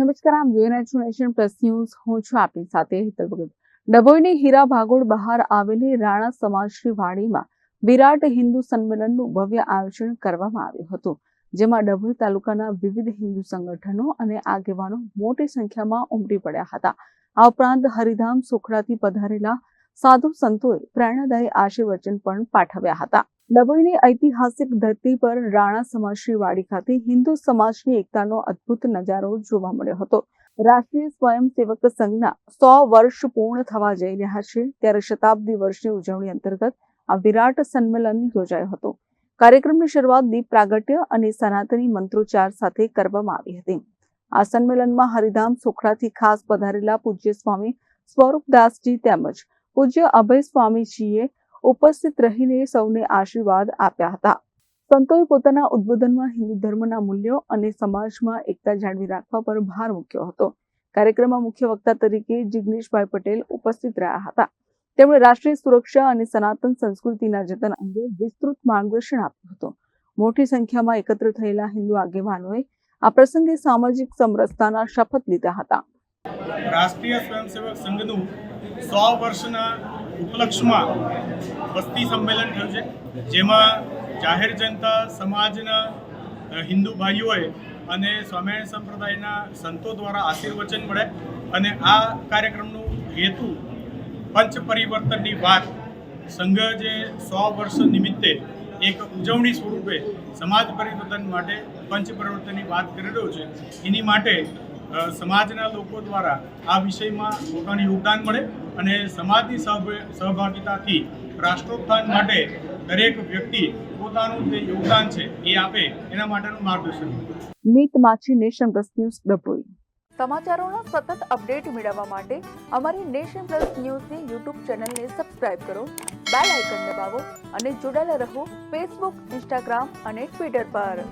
નમસ્કાર, આપ જોઈ રહ્યા છો નેશન પ્લસ ન્યૂઝ. હું છું આપની સાથે હેતલ ભગત. ડભોઈની હીરા ભાગોળ બહાર આવેલી રાણા સમાજની વાડીમાં વિરાટ હિન્દુ સંમેલનનું ભવ્ય આયોજન કરવામાં આવ્યું હતું, જેમાં ડભોઈ તાલુકાના વિવિધ હિન્દુ સંગઠનો અને આગેવાનો મોટી સંખ્યામાં ઉમટી પડ્યા હતા. આ ઉપરાંત હરિધામ સોખડાથી પધારેલા સાધુ સંતોએ પ્રેરણાદાયી આશીર્વચન પણ પાઠવ્યા હતા. ડભોઈની ઐતિહાસિક ધરતી પર રાણા સમાજની વાડી ખાતે હિન્દુ સમાજની એકતાનો અદ્ભુત નજારો જોવા મળ્યો હતો. રાષ્ટ્રીય સ્વયંસેવક સંઘના 100 વર્ષ પૂર્ણ થવા જઈ રહ્યા છે, ત્યારે શતાબ્દી વર્ષની ઉજવણી અંતર્ગત આ વિરાટ સંમેલન યોજાયો હતો. કાર્યક્રમની શરૂઆત દીપ પ્રાગટ્ય અને સનાતની મંત્રોચ્ચાર સાથે કરવામાં આવી હતી. આ સંમેલનમાં હરિધામ સોખડાથી ખાસ પધારેલા પૂજ્ય સ્વામી સ્વરૂપદાસજી તેમજ પૂજ્ય અભય સ્વામીજીએ ઉપસ્થિત રહીને સૌને આશીર્વાદ આપ્યા હતા. સંતોએ પોતાના ઉદ્બોધનમાં હિન્દુ ધર્મના મૂલ્યો અને સમાજમાં એકતા જાળવી રાખવા પર ભાર મૂક્યો હતો. કાર્યક્રમમાં મુખ્ય વક્તા તરીકે જિગ્નેશભાઈ પટેલ ઉપસ્થિત રહ્યા હતા. તેમણે રાષ્ટ્રીય સુરક્ષા અને સનાતન સંસ્કૃતિના જતન અંગે વિસ્તૃત માર્ગદર્શન આપ્યું હતું. મોટી સંખ્યામાં એકત્ર થયેલા હિન્દુ આગેવાનોએ આ પ્રસંગે સામાજિક સમરસતાના શપથ લીધા હતા. રાષ્ટ્રીય સ્વયંસેવક સંઘનું 100 વર્ષના ઉપલક્ષમાં વસ્તી સંમેલન થયું છે, જેમાં જાહેર જનતા સમાજના હિન્દુ ભાઈઓએ અને સ્વામિનારાયણ સંપ્રદાયના સંતો દ્વારા આશીર્વચન મળે અને આ કાર્યક્રમનો હેતુ પંચ પરિવર્તનની વાત સંઘ જે 100 વર્ષ નિમિત્તે એક ઉજવણી સ્વરૂપે સમાજ પરિવર્તન માટે પંચ પરિવર્તનની વાત કરી રહ્યો છે. એની માટે સમાજના લોકો દ્વારા આ વિષયમાં પોતાનું યોગદાન મળે અને સમાજની સહભાગિતાથી રાષ્ટ્રોત્થાન માટે દરેક વ્યક્તિ પોતાનું જે યોગદાન છે એ આપે, એના માટેનું માર્ગદર્શન. મીત માછી, નેશન પ્લસ ન્યૂઝ, ડભોઈ. સમાચારોના સતત અપડેટ મેળવવા માટે અમારી નેશન પ્લસ ન્યૂઝની યુટ્યુબ ચેનલને સબસ્ક્રાઇબ કરો, બેલ આઇકન દબાવો અને જોડાયેલા રહો ફેસબુક, ઇન્સ્ટાગ્રામ અને ટ્વિટર પર.